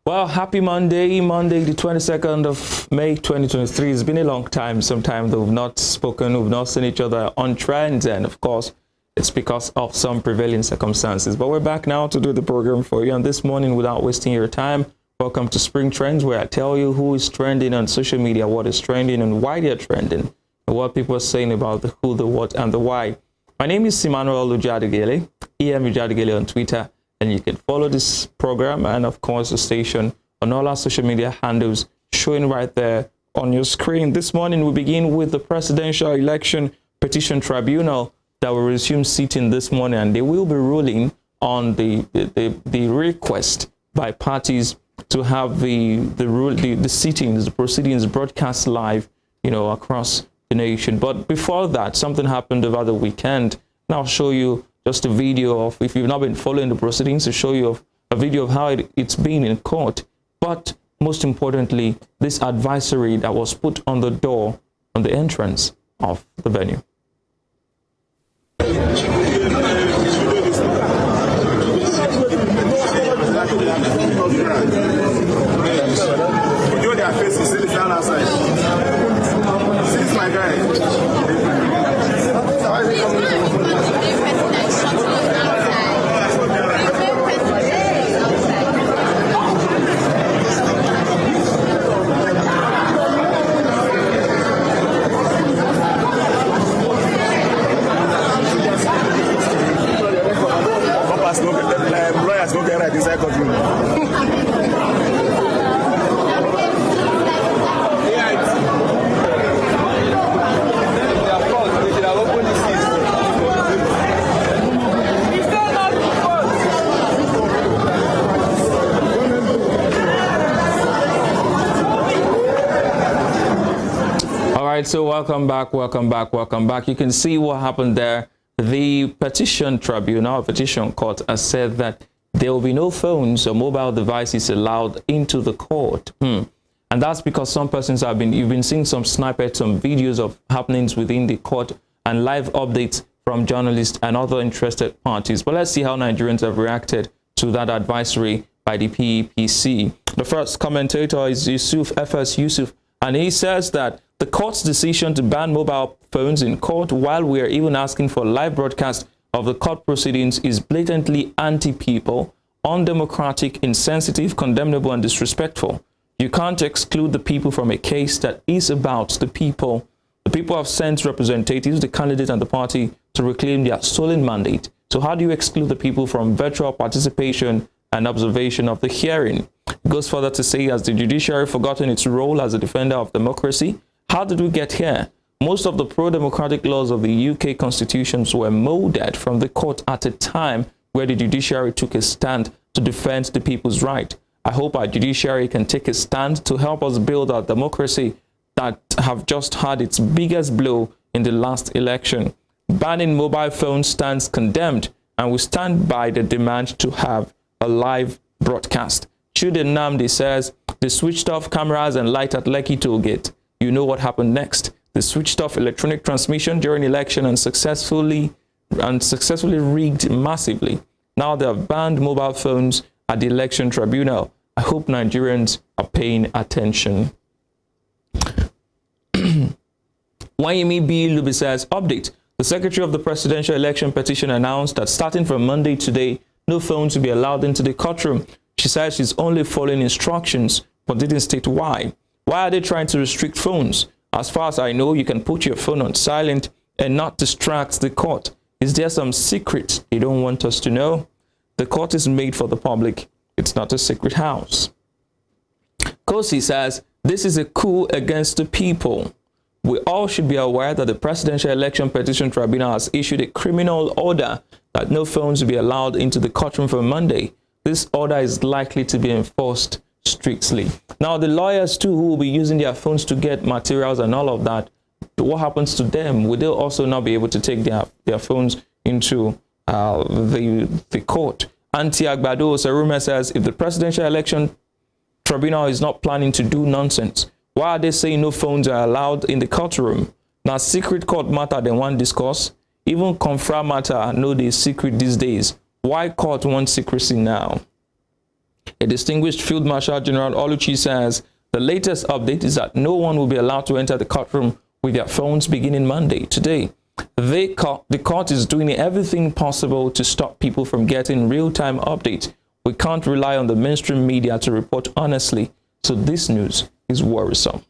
Well, happy Monday, the 22nd of May, 2023. It's been a long time, sometime that we've not spoken, we've not seen each other on trends, and of course, it's because of some prevailing circumstances. But we're back now to do the program for you, and this morning, without wasting your time, welcome to Spring Trends, where I tell you who is trending on social media, what is trending, and why they're trending, and what people are saying about the who, the what, and the why. My name is Emmanuel Ujadegele, EM Ujadegele on Twitter. And you can follow this program and, of course, the station on all our social media handles showing right there on your screen. This morning, we begin with the Presidential Election Petition Tribunal that will resume sitting this morning, and they will be ruling on the request by parties to have the sittings, the proceedings broadcast live, across the nation. But before that, something happened over the weekend, and I'll show you just a video of, if you've not been following the proceedings, to show you a video of how it's been in court. But most importantly, this advisory that was put on the door, on the entrance of the venue. So welcome back. You can see what happened there. The petition tribunal, petition court, has said that there will be no phones or mobile devices allowed into the court. And that's because some persons you've been seeing some snippets, some videos of happenings within the court and live updates from journalists and other interested parties. But let's see how Nigerians have reacted to that advisory by the PEPC. The first commentator is FS Yusuf, and he says that the court's decision to ban mobile phones in court while we are even asking for live broadcast of the court proceedings is blatantly anti-people, undemocratic, insensitive, condemnable, and disrespectful. You can't exclude the people from a case that is about the people. The people have sent representatives, the candidate and the party, to reclaim their stolen mandate. So how do you exclude the people from virtual participation and observation of the hearing? It goes further to say, has the judiciary forgotten its role as a defender of democracy? How did we get here? Most of the pro-democratic laws of the UK constitutions were molded from the court at a time where the judiciary took a stand to defend the people's right. I hope our judiciary can take a stand to help us build our democracy that have just had its biggest blow in the last election. Banning mobile phones stands condemned, and we stand by the demand to have a live broadcast. Chude Nnamdi says, they switched off cameras and light at Lekki toll gate. You know what happened next. They switched off electronic transmission during election and successfully rigged massively. Now they have banned mobile phones at the election tribunal. I hope Nigerians are paying attention. Wayemi B. Lubi says, update. The Secretary of the Presidential Election Petition announced that starting from Monday today, no phones will be allowed into the courtroom. She says she's only following instructions, but didn't state why. Why are they trying to restrict phones? As far as I know, you can put your phone on silent and not distract the court. Is there some secret they don't want us to know? The court is made for the public. It's not a secret house. Kosi says, this is a coup against the people. We all should be aware that the Presidential Election Petition Tribunal has issued a criminal order that no phones will be allowed into the courtroom for Monday. This order is likely to be enforced strictly. Now, the lawyers too, who will be using their phones to get materials and all of that, what happens to them? Will they also not be able to take their phones into the court? Auntie Agbado Sarume says, if the Presidential Election Tribunal is not planning to do nonsense, why are they saying no phones are allowed in the courtroom? Now, secret court matter than one discourse. Even confra matter, no, they secret these days. Why court wants secrecy now? A distinguished Field Marshal General Oluchi says the latest update is that no one will be allowed to enter the courtroom with their phones beginning Monday, today. The court is doing everything possible to stop people from getting real-time updates. We can't rely on the mainstream media to report honestly, so this news is worrisome.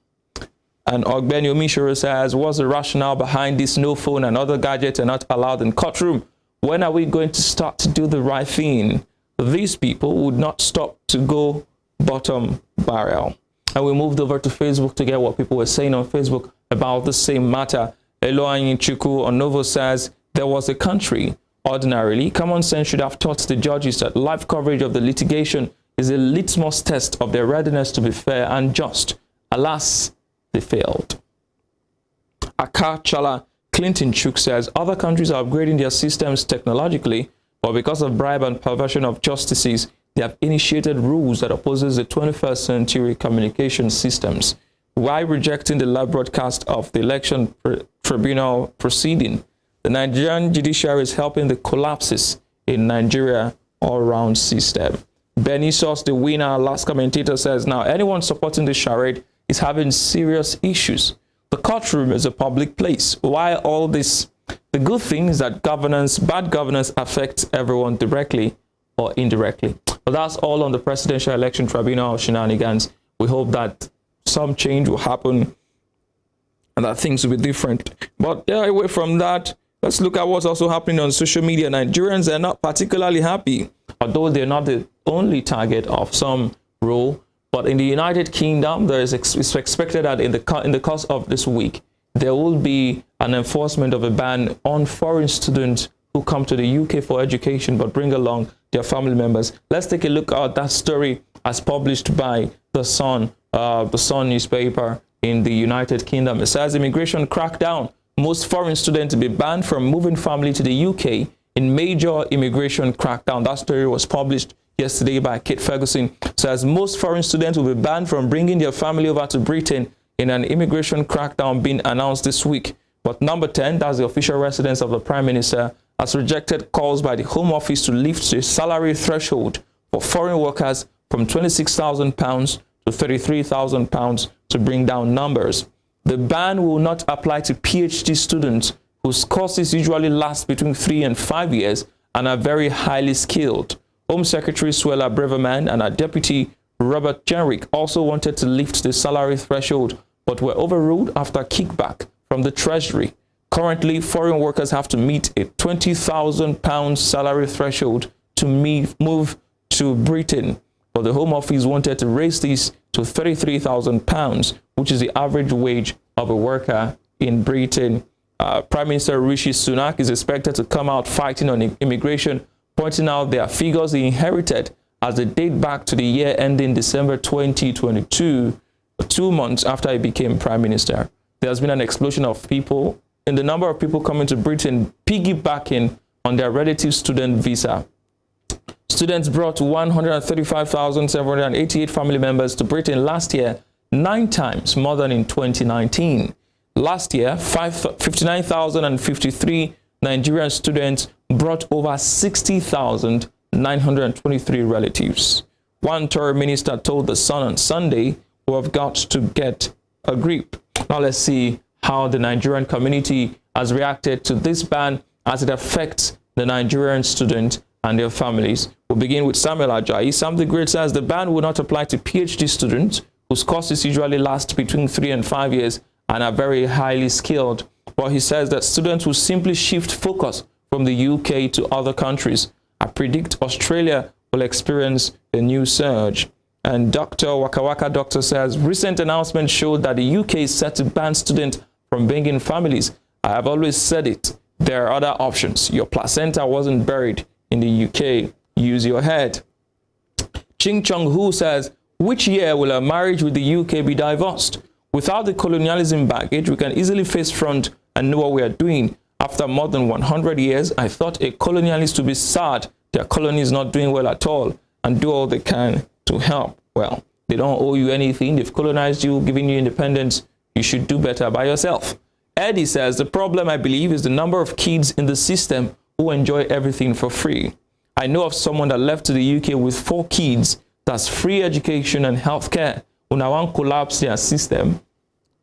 And Ogbeni Omishoro says, what's the rationale behind this no phone and other gadgets are not allowed in courtroom? When are we going to start to do the right thing? These people would not stop to go bottom barrel. And we moved over to Facebook to get what people were saying on Facebook about the same matter. Eloanyi Chuku Onovo says, there was a country. Ordinarily, common sense should have taught the judges that live coverage of the litigation is a litmus test of their readiness to be fair and just. Alas, they failed. Akachala Clinton Chuk says, other countries are upgrading their systems technologically, but because of bribe and perversion of justices, they have initiated rules that opposes the 21st century communication systems. Why rejecting the live broadcast of the election tribunal proceeding? The Nigerian judiciary is helping the collapses in Nigeria all-round system. Benny Sauce, the winner, last commentator, says, now anyone supporting the charade is having serious issues. The courtroom is a public place. Why all this? The good thing is that bad governance affects everyone directly or indirectly. But that's all on the Presidential Election Tribunal shenanigans. We hope that some change will happen and that things will be different. But yeah, away from that, let's look at what's also happening on social media. Nigerians are not particularly happy, although they're not the only target of some rule. But in the United Kingdom, it's expected that in the course of this week, there will be an enforcement of a ban on foreign students who come to the UK for education but bring along their family members. Let's take a look at that story as published by The Sun newspaper in the United Kingdom. It says immigration crackdown. Most foreign students to be banned from moving family to the UK in major immigration crackdown. That story was published yesterday by Kate Ferguson. It says most foreign students will be banned from bringing their family over to Britain in an immigration crackdown being announced this week. But number 10, that's the official residence of the Prime Minister, has rejected calls by the Home Office to lift the salary threshold for foreign workers from £26,000 to £33,000 to bring down numbers. The ban will not apply to PhD students whose courses usually last between 3 and 5 years and are very highly skilled. Home Secretary Suella Braverman and her Deputy Robert Jenrick also wanted to lift the salary threshold, but were overruled after kickback from the Treasury. Currently, foreign workers have to meet a £20,000 salary threshold to move to Britain, but the Home Office wanted to raise this to £33,000, which is the average wage of a worker in Britain. Prime Minister Rishi Sunak is expected to come out fighting on immigration, pointing out their figures he inherited as they date back to the year ending December 2022, 2 months after he became Prime Minister. There has been an explosion of people in the number of people coming to Britain piggybacking on their relative student visa. Students brought 135,788 family members to Britain last year, 9 times more than in 2019. Last year, 59,053 Nigerian students brought over 60,923 relatives. One Tory minister told The Sun on Sunday, "We have got to get a grip." Now let's see how the Nigerian community has reacted to this ban as it affects the Nigerian student and their families. We'll begin with Samuel Ajayi. Sam the Great says the ban will not apply to PhD students whose courses usually last between 3 and 5 years and are very highly skilled. But he says that students will simply shift focus from the UK to other countries. I predict Australia will experience a new surge. And Dr. Waka Waka Doctor says recent announcements showed that the UK is set to ban students from bringing families. I have always said it. There are other options. Your placenta wasn't buried in the UK. Use your head. Ching Chong Hu says, which year will a marriage with the UK be divorced? Without the colonialism baggage, we can easily face front and know what we are doing. After more than 100 years, I thought a colonialist would be sad their colony is not doing well at all and do all they can to help. Well, they don't owe you anything. They've colonized you, giving you independence. You should do better by yourself. Eddie says, the problem, I believe, is the number of kids in the system who enjoy everything for free. I know of someone that left to the UK with 4 kids. That's free education and healthcare. Una want collapse their system?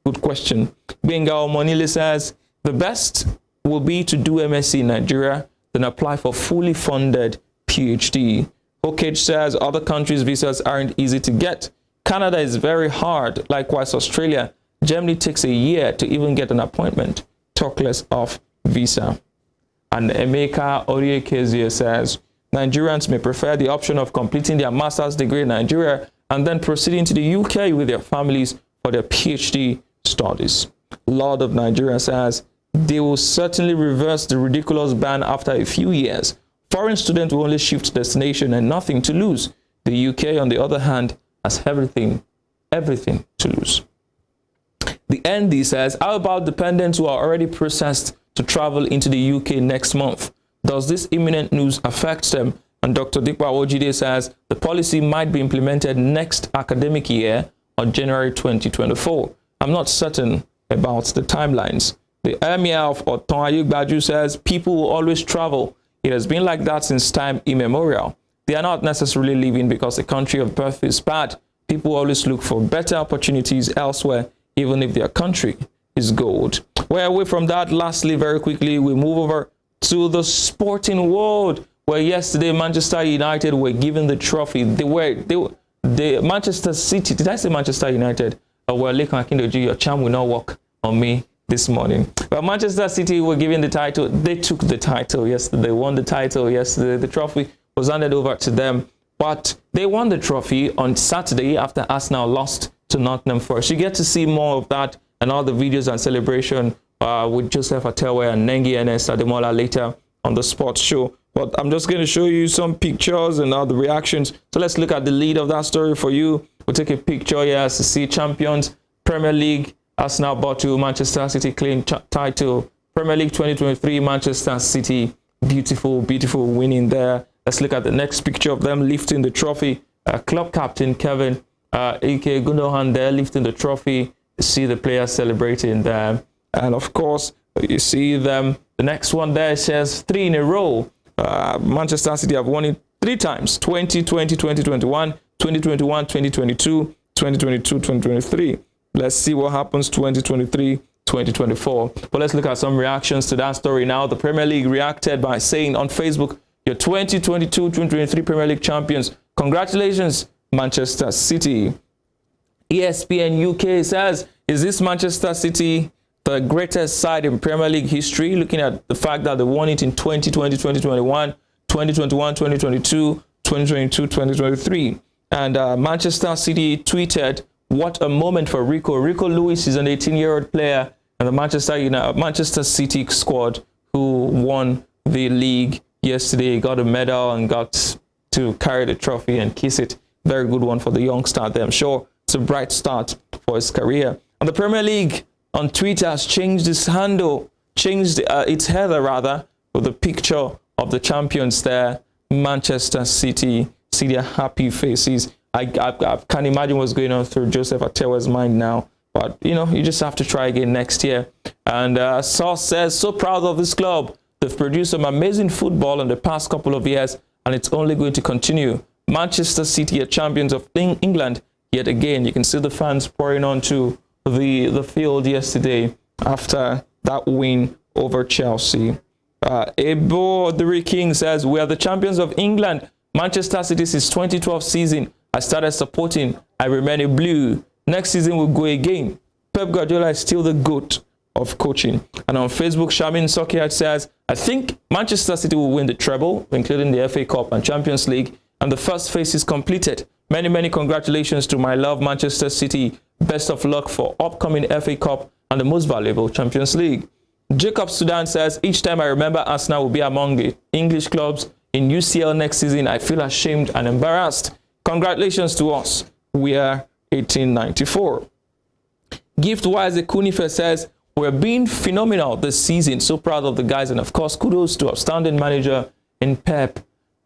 Good question. Benga Omonile says, the best will be to do MSc in Nigeria, then apply for fully funded PhD. Hokage says, other countries' visas aren't easy to get. Canada is very hard. Likewise, Australia. Germany takes a year to even get an appointment. Talk less of visa. And Emeka Oriekezie says, Nigerians may prefer the option of completing their master's degree in Nigeria and then proceeding to the UK with their families for their PhD studies. Lord of Nigeria says, they will certainly reverse the ridiculous ban after a few years. Foreign students will only shift destination and nothing to lose. The UK, on the other hand, has everything to lose. The ND says, how about dependents who are already processed to travel into the UK next month? Does this imminent news affect them? And Dr. Dikwa Ojide says, the policy might be implemented next academic year on January 2024. I'm not certain about the timelines. The Emir of Oton Ayugbaju says, people will always travel. It has been like that since time immemorial. They are not necessarily leaving because the country of birth is bad. People always look for better opportunities elsewhere, even if their country is good. Well, away from that, lastly, very quickly, we move over to the sporting world, where yesterday Manchester United were given the trophy. The Manchester City, did I say Manchester United? Well, Lekan Akindoji, your charm will not work on me this morning. But Manchester City were given the title. They took the title yesterday. They won the title yesterday. The trophy was handed over to them. But they won the trophy on Saturday after Arsenal lost to Nottingham Forest. You get to see more of that and all the videos and celebration with Joseph Atewe and Nengi Ernest Ademola later on the sports show. But I'm just going to show you some pictures and all the reactions. So let's look at the lead of that story for you. We'll take a picture here to see champions, Premier League, Arsenal bottle, Manchester City claim title, Premier League 2023, Manchester City, beautiful, beautiful winning there. Let's look at the next picture of them lifting the trophy. Club captain Kevin Ike Gundogan there lifting the trophy. You see the players celebrating there. And of course, you see them. The next one there says 3 in a row. Manchester City have won it 3 times, 2020, 2021, 2021, 2022, 2022, 2023. Let's see what happens 2023, 2024. But let's look at some reactions to that story now. The Premier League reacted by saying on Facebook, your 2022-2023 Premier League champions. Congratulations, Manchester City. ESPN UK says, is this Manchester City the greatest side in Premier League history? Looking at the fact that they won it in 2020, 2021, 2021, 2022, 2022, 2023. And Manchester City tweeted, what a moment for Rico. Rico Lewis is an 18-year-old player and the Manchester City squad who won the league yesterday, got a medal and got to carry the trophy and kiss it. Very good one for the youngster there. I'm sure it's a bright start for his career. And the Premier League on Twitter has changed its handle, its header rather, with a picture of the champions there, Manchester City. See their happy faces. I can't imagine what's going on through Joseph Atewe's mind now. But, you know, you just have to try again next year. And Source says, so proud of this club. They've produced some amazing football in the past couple of years, and it's only going to continue. Manchester City are champions of England. Yet again, you can see the fans pouring onto the field yesterday after that win over Chelsea. Ebo Duri King says, we are the champions of England. Manchester City since 2012 season. I started supporting. I remain a blue. Next season we'll go again. Pep Guardiola is still the GOAT of coaching. And on Facebook, Shamin Sokiat says, I think Manchester City will win the treble, including the FA Cup and Champions League. And the first phase is completed. Many, many congratulations to my love Manchester City. Best of luck for upcoming FA Cup and the most valuable Champions League. Jacob Sudan says, each time I remember Arsenal will be among the English clubs in UCL next season, I feel ashamed and embarrassed. Congratulations to us. We are 1894. Giftwise Ekunife says, we're being phenomenal this season. So proud of the guys. And of course, kudos to outstanding manager in Pep.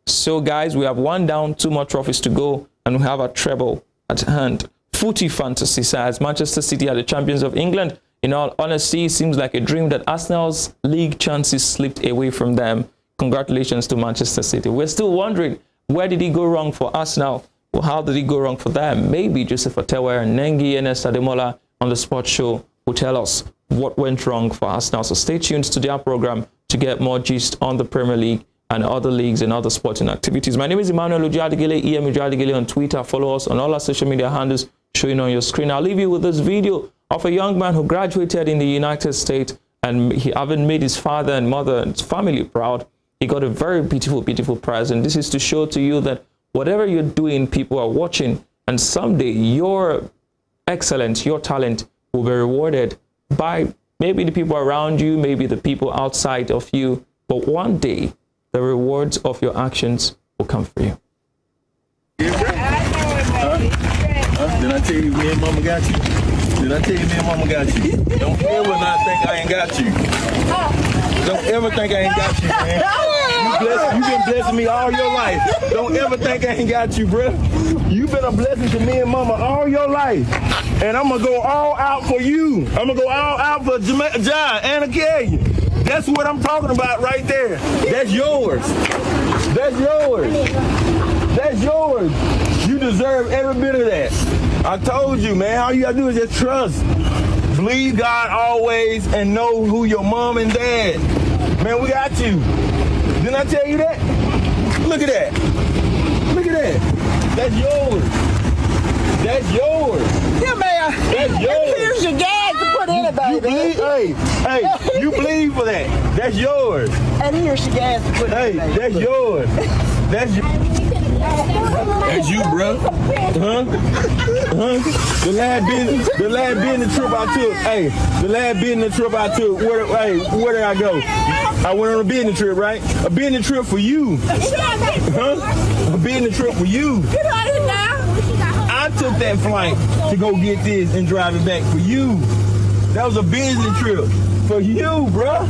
So guys, we have 1 down, 2 more trophies to go, and we have a treble at hand. Footy Fantasy says, Manchester City are the champions of England. In all honesty, it seems like a dream that Arsenal's league chances slipped away from them. Congratulations to Manchester City. We're still wondering, where did it go wrong for Arsenal? Well, how did it go wrong for them? Maybe Joseph Otewe and Nengi and Esther Ademola on the sports show will tell us what went wrong for Arsenal. So stay tuned to their program to get more gist on the Premier League and other leagues and other sporting activities. My name is Emmanuel Ujadigile, EM Ujadigile on Twitter. Follow us on all our social media handles showing on your screen. I'll leave you with this video of a young man who graduated in the United States, and he having made his father and mother and his family proud, he got a very beautiful, beautiful present. This is to show to you that whatever you're doing, people are watching, and someday your excellence, your talent will be rewarded by maybe the people around you, maybe the people outside of you, but one day the rewards of your actions will come for you. Did I tell you me and mama got you? Did I tell you me and mama got you? Don't ever not think I ain't got you. Don't ever think I ain't got you, man. You been blessing me all your life. Don't ever think I ain't got you, bro. You been a blessing to me and mama all your life. And I'm going to go all out for you. I'm going to go all out for John and Akelia. That's what I'm talking about right there. That's yours. That's yours. That's yours. You deserve every bit of that. I told you, man, all you got to do is just trust. Believe God always and know who your mom and dad. Man, we got you. Didn't I tell you that? Look at that. Look at that. That's yours. That's yours. Yeah, man. That's yours. Here's your gas to put in it, You baby. bleed, hey, you bleed for that. That's yours. And here's your gas to put Hey, in it, baby. that's yours. That's you, bro. Huh? The last business trip I took. Hey, the last business trip I took. Where did I go? I went on a business trip, right? A business trip for you. Huh? A business trip for you. I took that flight to go get this and drive it back for you. That was a business trip for you, bro.